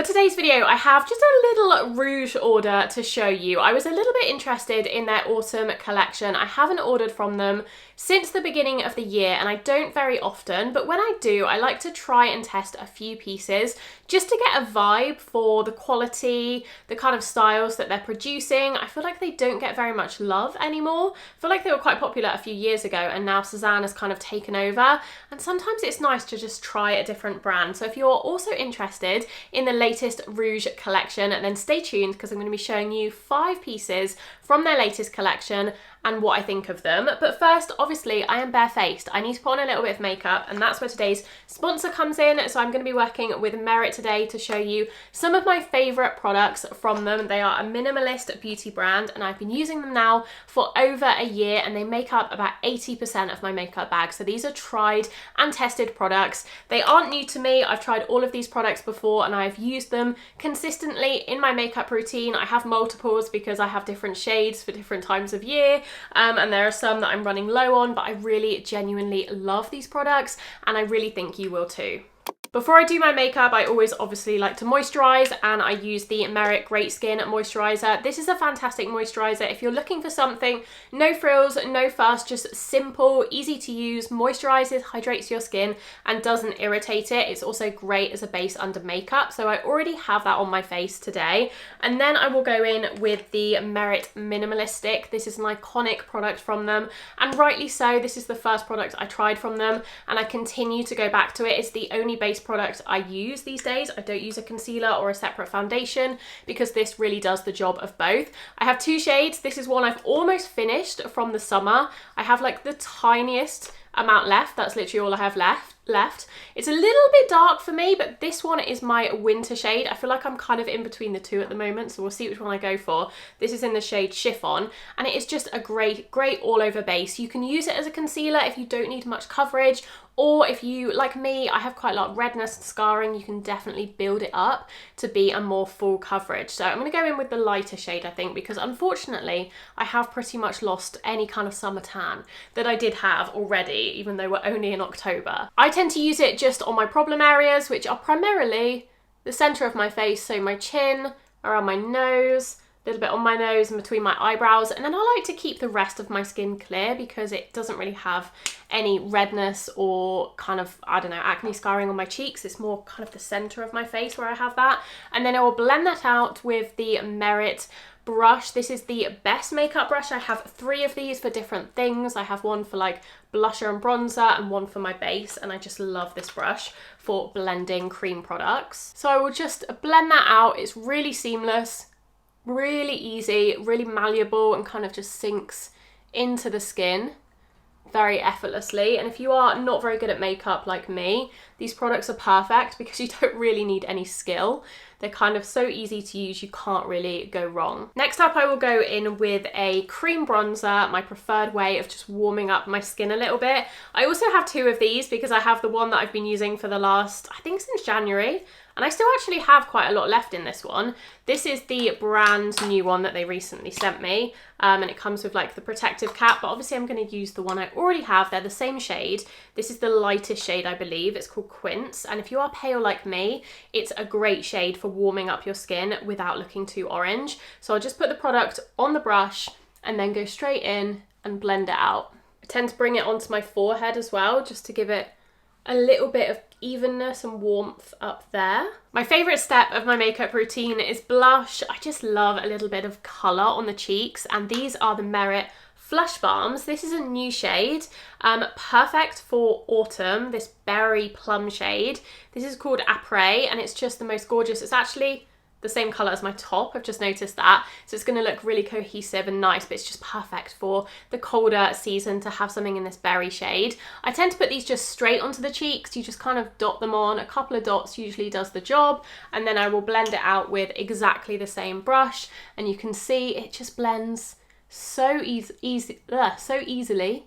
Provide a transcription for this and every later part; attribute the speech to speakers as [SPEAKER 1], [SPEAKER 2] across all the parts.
[SPEAKER 1] For today's video, I have just a little Rouje order to show you. I was a little bit interested in their autumn collection. I haven't ordered from them since the beginning of the year, and I don't very often, but when I do, I like to try and test a few pieces just to get a vibe for the quality, the kind of styles that they're producing. I feel like they don't get very much love anymore. I feel like they were quite popular a few years ago, and now Suzanne has kind of taken over, and sometimes it's nice to just try a different brand. So if you're also interested in the latest Rouje collection, then stay tuned because I'm going to be showing you 5 pieces from their latest collection and what I think of them. But first, obviously, I am barefaced. I need to put on a little bit of makeup, and that's where today's sponsor comes in. So I'm going to be working with Merit today to show you some of my favourite products from them. They are a minimalist beauty brand, and I've been using them now for over a year, and they make up about 80% of my makeup bag. So these are tried and tested products. They aren't new to me. I've tried all of these products before, and I've used them consistently in my makeup routine. I have multiples because I have different shades for different times of year. And there are some that I'm running low on, but I really genuinely love these products, and I really think you will too. Before I do my makeup, I always obviously like to moisturise, and I use the Merit Great Skin Moisturiser. This is a fantastic moisturiser if you're looking for something, no frills, no fuss, just simple, easy to use, moisturises, hydrates your skin and doesn't irritate it. It's also great as a base under makeup, so I already have that on my face today. And then I will go in with the Merit Minimalist Stick. This is an iconic product from them, and rightly so. This is the first product I tried from them, and I continue to go back to it. It's the only base product I use these days. I don't use a concealer or a separate foundation because this really does the job of both. I have 2 shades. This is one I've almost finished from the summer. I have like the tiniest amount left. That's literally all I have left. It's a little bit dark for me, but this one is my winter shade. I feel like I'm kind of in between the two at the moment, so we'll see which one I go for. This is in the shade Chiffon, and it is just a great all over base. You can use it as a concealer if you don't need much coverage, or if you, like me, I have quite a lot of redness and scarring, you can definitely build it up to be a more full coverage. So I'm going to go in with the lighter shade, I think, because unfortunately I have pretty much lost any kind of summer tan that I did have already, even though we're only in October. I tend to use it just on my problem areas, which are primarily the centre of my face, so my chin, around my nose, a little bit on my nose and between my eyebrows, and then I like to keep the rest of my skin clear because it doesn't really have any redness or kind of, I don't know, acne scarring on my cheeks. It's more kind of the centre of my face where I have that. And then I will blend that out with the Merit brush. This is the best makeup brush. I have 3 of these for different things. I have one for like blusher and bronzer and one for my base, and I just love this brush for blending cream products. So I will just blend that out. It's really seamless, really easy, really malleable, and kind of just sinks into the skin very effortlessly. And if you are not very good at makeup like me, these products are perfect because you don't really need any skill. They're kind of so easy to use, you can't really go wrong. Next up, I will go in with a cream bronzer, my preferred way of just warming up my skin a little bit. I also have 2 of these because I have the one that I've been using for the last, I think since January, and I still actually have quite a lot left in this one. This is the brand new one that they recently sent me, and it comes with like the protective cap, but obviously I'm going to use the one I already have. They're the same shade. This is the lightest shade, I believe. It's called Quince, and if you are pale like me, it's a great shade for warming up your skin without looking too orange. So I'll just put the product on the brush and then go straight in and blend it out. I tend to bring it onto my forehead as well, just to give it a little bit of evenness and warmth up there. My favourite step of my makeup routine is blush. I just love a little bit of colour on the cheeks, and these are the Merit Flush Balms. This is a new shade, perfect for autumn, this berry plum shade. This is called Après, and it's just the most gorgeous. It's actually the same colour as my top, I've just noticed that. So it's going to look really cohesive and nice, but it's just perfect for the colder season to have something in this berry shade. I tend to put these just straight onto the cheeks. You just kind of dot them on. A couple of dots usually does the job. And then I will blend it out with exactly the same brush. And you can see it just blends so easily.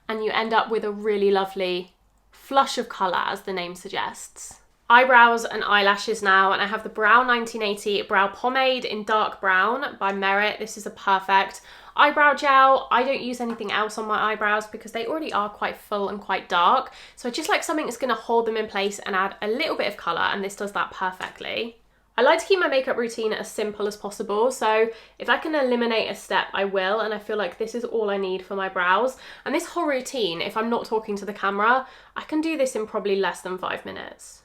[SPEAKER 1] And you end up with a really lovely flush of colour, as the name suggests. Eyebrows and eyelashes now, and I have the Brow 1980 Brow Pomade in dark brown by Merit. This is a perfect eyebrow gel. I don't use anything else on my eyebrows because they already are quite full and quite dark. So I just like something that's going to hold them in place and add a little bit of colour, and this does that perfectly. I like to keep my makeup routine as simple as possible, so if I can eliminate a step, I will, and I feel like this is all I need for my brows. And this whole routine, if I'm not talking to the camera, I can do this in probably less than 5 minutes.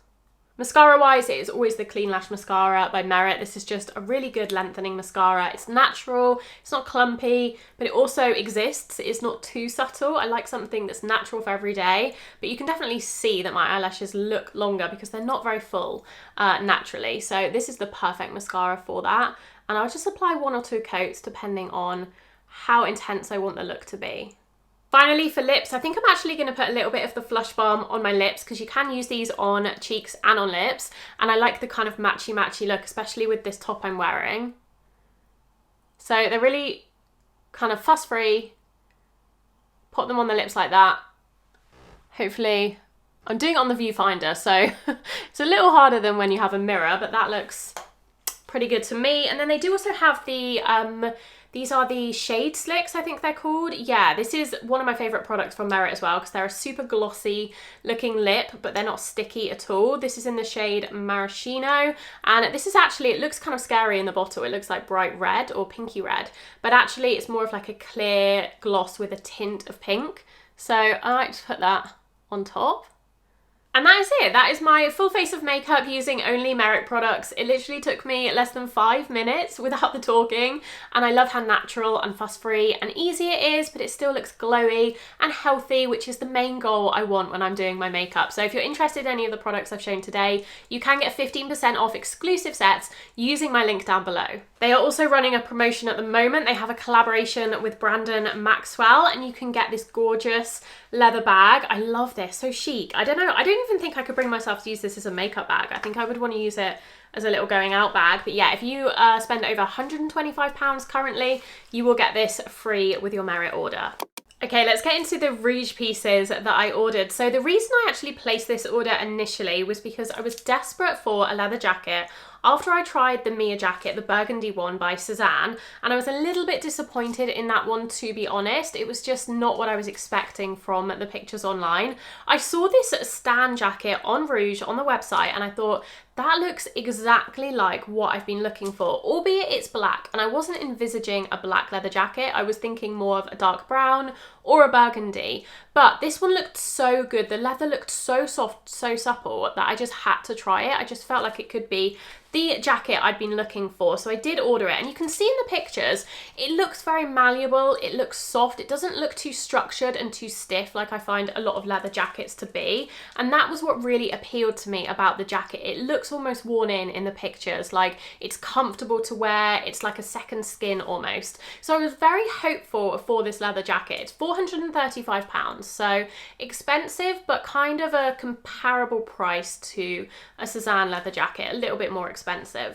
[SPEAKER 1] Mascara-wise, it is always the Clean Lash Mascara by Merit. This is just a really good lengthening mascara. It's natural, it's not clumpy, but it also exists. It's not too subtle. I like something that's natural for every day, but you can definitely see that my eyelashes look longer because they're not very full naturally. So this is the perfect mascara for that. And I'll just apply 1 or 2 coats depending on how intense I want the look to be. Finally, for lips, I think I'm actually going to put a little bit of the Flush Balm on my lips because you can use these on cheeks and on lips. And I like the kind of matchy look, especially with this top I'm wearing. So they're really kind of fuss-free. Put them on the lips like that. Hopefully, I'm doing it on the viewfinder, so it's a little harder than when you have a mirror, but that looks pretty good to me. And then they do also have the these are the Shade Slicks, I think they're called. Yeah, this is one of my favourite products from Merit as well because they're a super glossy looking lip, but they're not sticky at all. This is in the shade Maraschino, and this is actually, it looks kind of scary in the bottle. It looks like bright red or pinky red, but actually it's more of like a clear gloss with a tint of pink. So I like to put that on top. And that is it. That is my full face of makeup using only Merit products. It literally took me less than 5 minutes without the talking, and I love how natural and fuss-free and easy it is, but it still looks glowy and healthy, which is the main goal I want when I'm doing my makeup. So if you're interested in any of the products I've shown today, you can get 15% off exclusive sets using my link down below. They are also running a promotion at the moment. They have a collaboration with Brandon Maxwell, and you can get this gorgeous leather bag. I love this, so chic. I don't know, I don't even think I could bring myself to use this as a makeup bag. I think I would want to use it as a little going out bag. But yeah, if you spend over £125 currently, you will get this free with your Merit order. Okay, let's get into the Rouge pieces that I ordered. So the reason I actually placed this order initially was because I was desperate for a leather jacket after I tried the Mia jacket, the burgundy one by Suzanne, and I was a little bit disappointed in that one, to be honest. It was just not what I was expecting from the pictures online. I saw this Stan jacket on Rouge on the website and I thought, that looks exactly like what I've been looking for, albeit it's black, and I wasn't envisaging a black leather jacket. I was thinking more of a dark brown or a burgundy, but this one looked so good. The leather looked so soft, so supple that I just had to try it. I just felt like it could be the jacket I'd been looking for, so I did order it. And you can see in the pictures, it looks very malleable, it looks soft, it doesn't look too structured and too stiff like I find a lot of leather jackets to be, and that was what really appealed to me about the jacket. It looks almost worn in the pictures, like it's comfortable to wear, it's like a second skin almost. So I was very hopeful for this leather jacket. It's £435, so expensive, but kind of a comparable price to a Suzanne leather jacket, a little bit more expensive.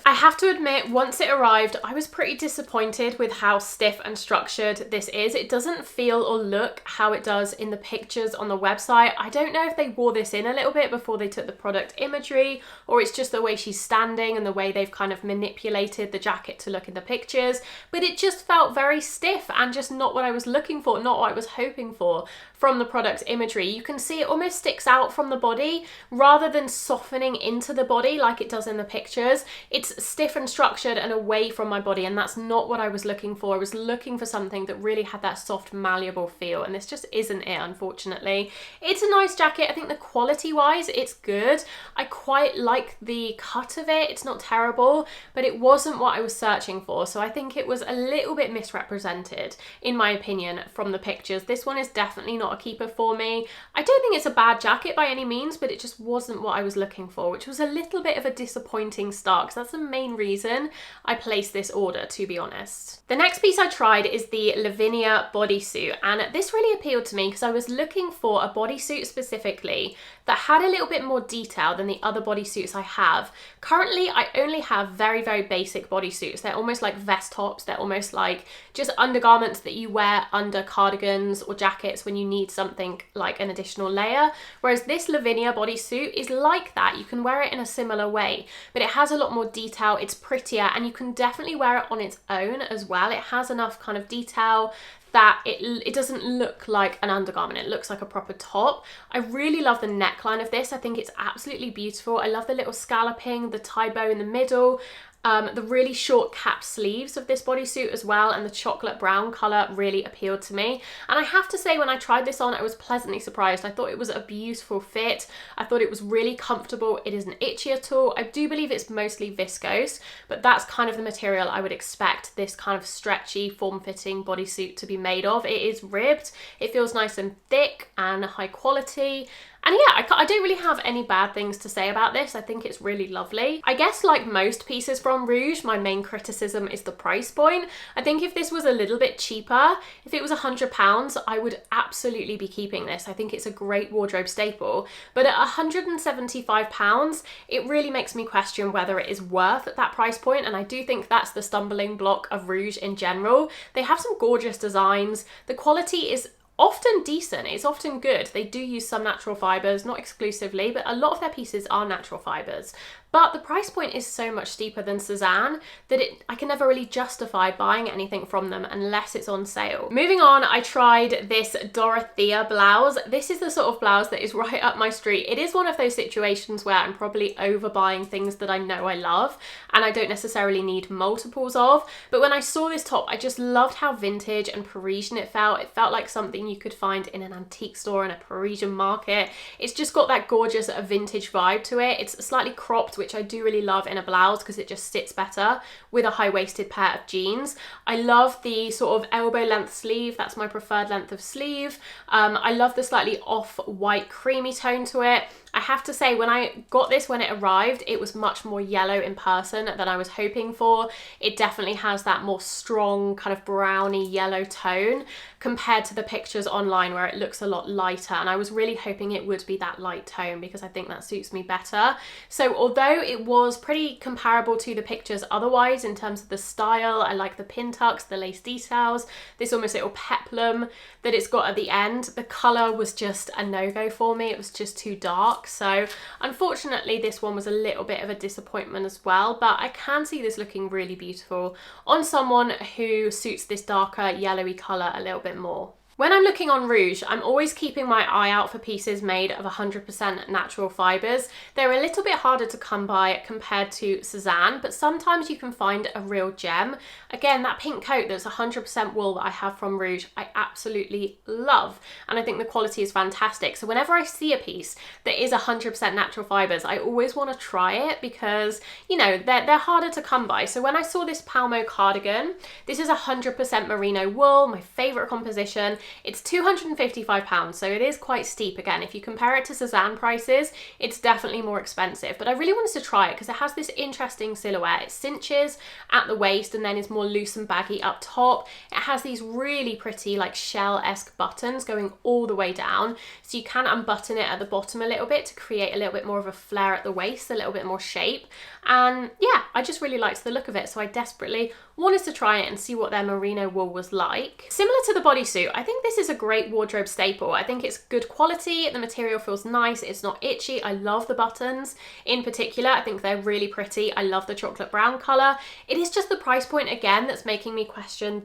[SPEAKER 1] I have to admit, once it arrived, I was pretty disappointed with how stiff and structured this is. It doesn't feel or look how it does in the pictures on the website. I don't know if they wore this in a little bit before they took the product imagery, or it's just the way she's standing and the way they've kind of manipulated the jacket to look in the pictures, but it just felt very stiff and just not what I was looking for, not what I was hoping for from the product imagery. You can see it almost sticks out from the body rather than softening into the body like it does in the pictures. It's stiff and structured and away from my body, and that's not what I was looking for. I was looking for something that really had that soft, malleable feel, and this just isn't it, unfortunately. It's a nice jacket. I think the quality wise, it's good. I quite like the cut of it. It's not terrible, but it wasn't what I was searching for, so I think it was a little bit misrepresented, in my opinion, from the pictures. This one is definitely not a keeper for me. I don't think it's a bad jacket by any means, but it just wasn't what I was looking for, which was a little bit of a disappointing start, because that's the main reason I placed this order, to be honest. The next piece I tried is the Lavinia bodysuit, and this really appealed to me because I was looking for a bodysuit specifically that had a little bit more detail than the other bodysuits I have. Currently, I only have very, very basic bodysuits. They're almost like vest tops. They're almost like just undergarments that you wear under cardigans or jackets when you need something like an additional layer. Whereas this Lavinia bodysuit is like that. You can wear it in a similar way, but it has a lot more detail. It's prettier, and you can definitely wear it on its own as well. It has enough kind of detail that it doesn't look like an undergarment, it looks like a proper top. I really love the neckline of this. I think it's absolutely beautiful. I love the little scalloping, the tie bow in the middle, the really short cap sleeves of this bodysuit as well, and the chocolate brown colour really appealed to me. And I have to say, when I tried this on, I was pleasantly surprised. I thought it was a beautiful fit. I thought it was really comfortable. It isn't itchy at all. I do believe it's mostly viscose, but that's kind of the material I would expect this kind of stretchy, form-fitting bodysuit to be made of. It is ribbed. It feels nice and thick and high quality. And yeah, I don't really have any bad things to say about this. I think it's really lovely. I guess like most pieces from Rouje, my main criticism is the price point. I think if this was a little bit cheaper, if it was £100, I would absolutely be keeping this. I think it's a great wardrobe staple. But at £175, it really makes me question whether it is worth at that price point. And I do think that's the stumbling block of Rouje in general. They have some gorgeous designs. The quality is often decent, it's often good. They do use some natural fibres, not exclusively, but a lot of their pieces are natural fibres. But the price point is so much steeper than Cézanne that I can never really justify buying anything from them unless it's on sale. Moving on, I tried this Dorothea blouse. This is the sort of blouse that is right up my street. It is one of those situations where I'm probably overbuying things that I know I love and I don't necessarily need multiples of. But when I saw this top, I just loved how vintage and Parisian it felt. It felt like something you could find in an antique store in a Parisian market. It's just got that gorgeous vintage vibe to it. It's slightly cropped, which I do really love in a blouse because it just sits better with a high-waisted pair of jeans. I love the sort of elbow length sleeve. That's my preferred length of sleeve. I love the slightly off-white creamy tone to it. I have to say, when I got this when it arrived, it was much more yellow in person than I was hoping for. It definitely has that more strong kind of browny yellow tone compared to the pictures online where it looks a lot lighter. And I was really hoping it would be that light tone because I think that suits me better. So although it was pretty comparable to the pictures otherwise in terms of the style, I like the pin tucks, the lace details, this almost little peplum that it's got at the end. The colour was just a no-go for me. It was just too dark. So unfortunately this one was a little bit of a disappointment as well, but I can see this looking really beautiful on someone who suits this darker yellowy colour a little bit more. When I'm looking on Rouje, I'm always keeping my eye out for pieces made of 100% natural fibres. They're a little bit harder to come by compared to Cézanne, but sometimes you can find a real gem. Again, that pink coat that's 100% wool that I have from Rouje, I absolutely love, and I think the quality is fantastic. So whenever I see a piece that is 100% natural fibres, I always want to try it because, you know, they're harder to come by. So when I saw this Palmo cardigan, this is 100% merino wool, my favourite composition. It's £255, so it is quite steep. Again, if you compare it to Cézanne prices, it's definitely more expensive, but I really wanted to try it because it has this interesting silhouette. It cinches at the waist and then is more loose and baggy up top. It has these really pretty like shell-esque buttons going all the way down, so you can unbutton it at the bottom a little bit to create a little bit more of a flare at the waist, a little bit more shape. And yeah, I just really liked the look of it, so I desperately wanted to try it and see what their merino wool was like. Similar to the bodysuit, I think this is a great wardrobe staple. I think it's good quality, the material feels nice, it's not itchy. I love the buttons in particular. I think they're really pretty. I love the chocolate brown colour. It is just the price point again that's making me question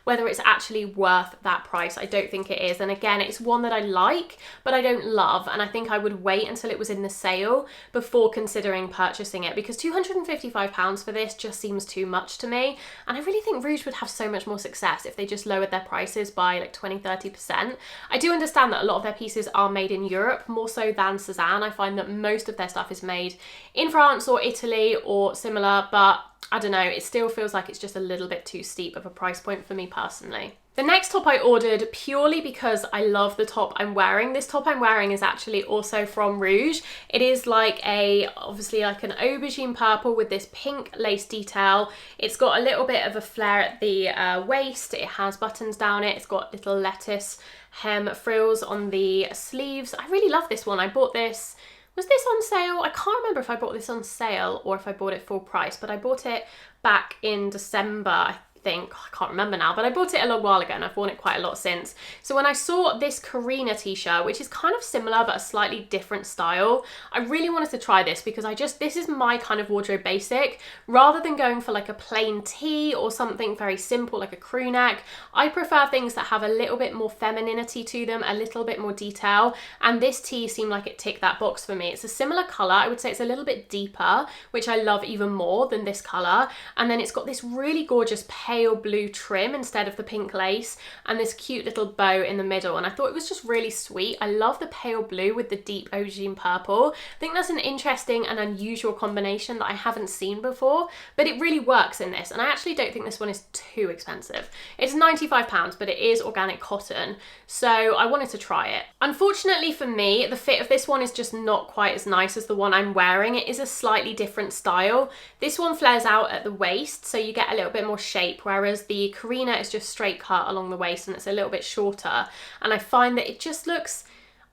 [SPEAKER 1] whether it's actually worth that price. I don't think it is. And again, it's one that I like, but I don't love. And I think I would wait until it was in the sale before considering purchasing it, because £255 for this just seems too much to me. And I really think Rouje would have so much more success if they just lowered their prices by like 20-30%. I do understand that a lot of their pieces are made in Europe, more so than Cézanne. I find that most of their stuff is made in France or Italy or similar, but I don't know, it still feels like it's just a little bit too steep of a price point for me personally. The next top I ordered purely because I love the top I'm wearing. This top I'm wearing is actually also from Rouje. It is like obviously like an aubergine purple with this pink lace detail. It's got a little bit of a flare at the waist. It has buttons down it. It's got little lettuce hem frills on the sleeves. I really love this one. I bought this. Was this on sale? I can't remember if I bought this on sale or if I bought it full price, but I bought it back in December. I think, I can't remember now, but I bought it a long while ago and I've worn it quite a lot since. So when I saw this Karena t-shirt, which is kind of similar but a slightly different style, I really wanted to try this because this is my kind of wardrobe basic. Rather than going for like a plain tee or something very simple like a crew neck, I prefer things that have a little bit more femininity to them, a little bit more detail, and this tee seemed like it ticked that box for me. It's a similar colour, I would say it's a little bit deeper, which I love even more than this colour, and then it's got this really gorgeous pale blue trim instead of the pink lace, and this cute little bow in the middle, and I thought it was just really sweet. I love the pale blue with the deep aubergine purple. I think that's an interesting and unusual combination that I haven't seen before, but it really works in this, and I actually don't think this one is too expensive. It's £95, but it is organic cotton, so I wanted to try it. Unfortunately for me, the fit of this one is just not quite as nice as the one I'm wearing. It is a slightly different style. This one flares out at the waist, so you get a little bit more shape, whereas the Karena is just straight cut along the waist and it's a little bit shorter, and I find that it just looks,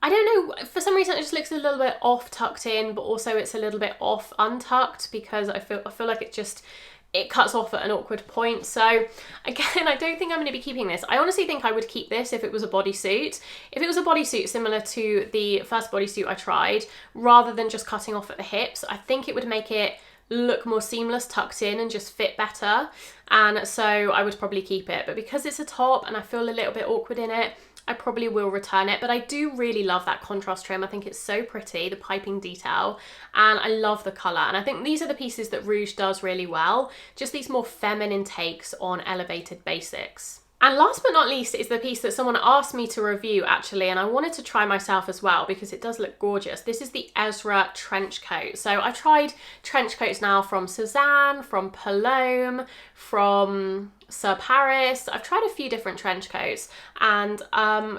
[SPEAKER 1] I don't know, for some reason it just looks a little bit off tucked in, but also it's a little bit off untucked because I feel like it cuts off at an awkward point. So again, I don't think I'm going to be keeping this. I honestly think I would keep this if it was a bodysuit. If it was a bodysuit similar to the first bodysuit I tried, rather than just cutting off at the hips, I think it would make it look more seamless tucked in and just fit better, and so I would probably keep it. But because it's a top and I feel a little bit awkward in it, I probably will return it. But I do really love that contrast trim. I think it's so pretty, the piping detail, and I love the colour. And I think these are the pieces that Rouje does really well, just these more feminine takes on elevated basics. And last but not least is the piece that someone asked me to review actually, and I wanted to try myself as well because it does look gorgeous. This is the Ezra trench coat. So I've tried trench coats now from Suzanne, from Palmo, from Sir Paris. I've tried a few different trench coats, and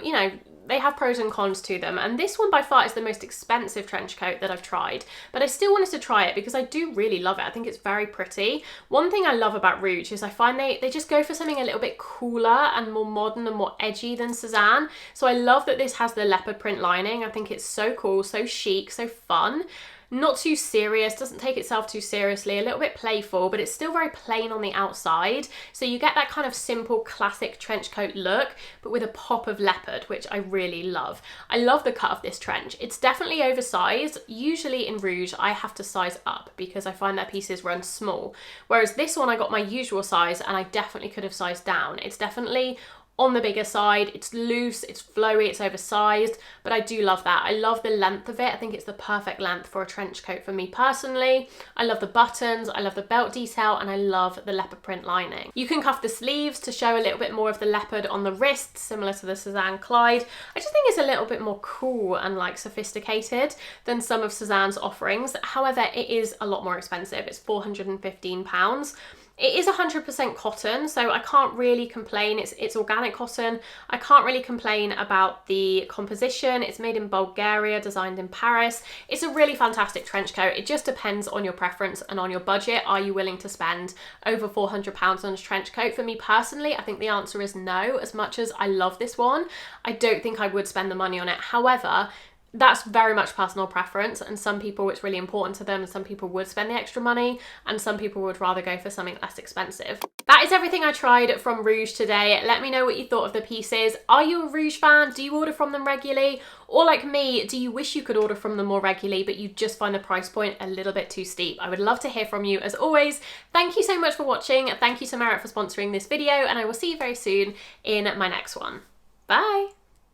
[SPEAKER 1] you know, they have pros and cons to them, and this one by far is the most expensive trench coat that I've tried, but I still wanted to try it because I do really love it. I think it's very pretty. One thing I love about Rouje is I find they just go for something a little bit cooler and more modern and more edgy than Suzanne. So I love that this has the leopard print lining. I think it's so cool, so chic, so fun. Not too serious, doesn't take itself too seriously, a little bit playful, but it's still very plain on the outside. So you get that kind of simple classic trench coat look, but with a pop of leopard, which I really love. I love the cut of this trench. It's definitely oversized. Usually in Rouje, I have to size up because I find their pieces run small. Whereas this one, I got my usual size and I definitely could have sized down. It's definitely on the bigger side, it's loose, it's flowy, it's oversized, but I do love that. I love the length of it. I think it's the perfect length for a trench coat for me personally. I love the buttons, I love the belt detail, and I love the leopard print lining. You can cuff the sleeves to show a little bit more of the leopard on the wrists, similar to the Suzanne Clyde. I just think it's a little bit more cool and like sophisticated than some of Suzanne's offerings. However, it is a lot more expensive. It's £415. It is 100% cotton, so I can't really complain. It's organic cotton. I can't really complain about the composition. It's made in Bulgaria, designed in Paris. It's a really fantastic trench coat. It just depends on your preference and on your budget. Are you willing to spend over £400 on a trench coat? For me personally, I think the answer is no. As much as I love this one, I don't think I would spend the money on it. However, that's very much personal preference, and some people it's really important to them, and some people would spend the extra money, and some people would rather go for something less expensive. That is everything I tried from Rouje today. Let me know what you thought of the pieces. Are you a Rouje fan? Do you order from them regularly? Or like me, do you wish you could order from them more regularly, but you just find the price point a little bit too steep? I would love to hear from you. As always, thank you so much for watching. Thank you to Merit for sponsoring this video, and I will see you very soon in my next one. Bye!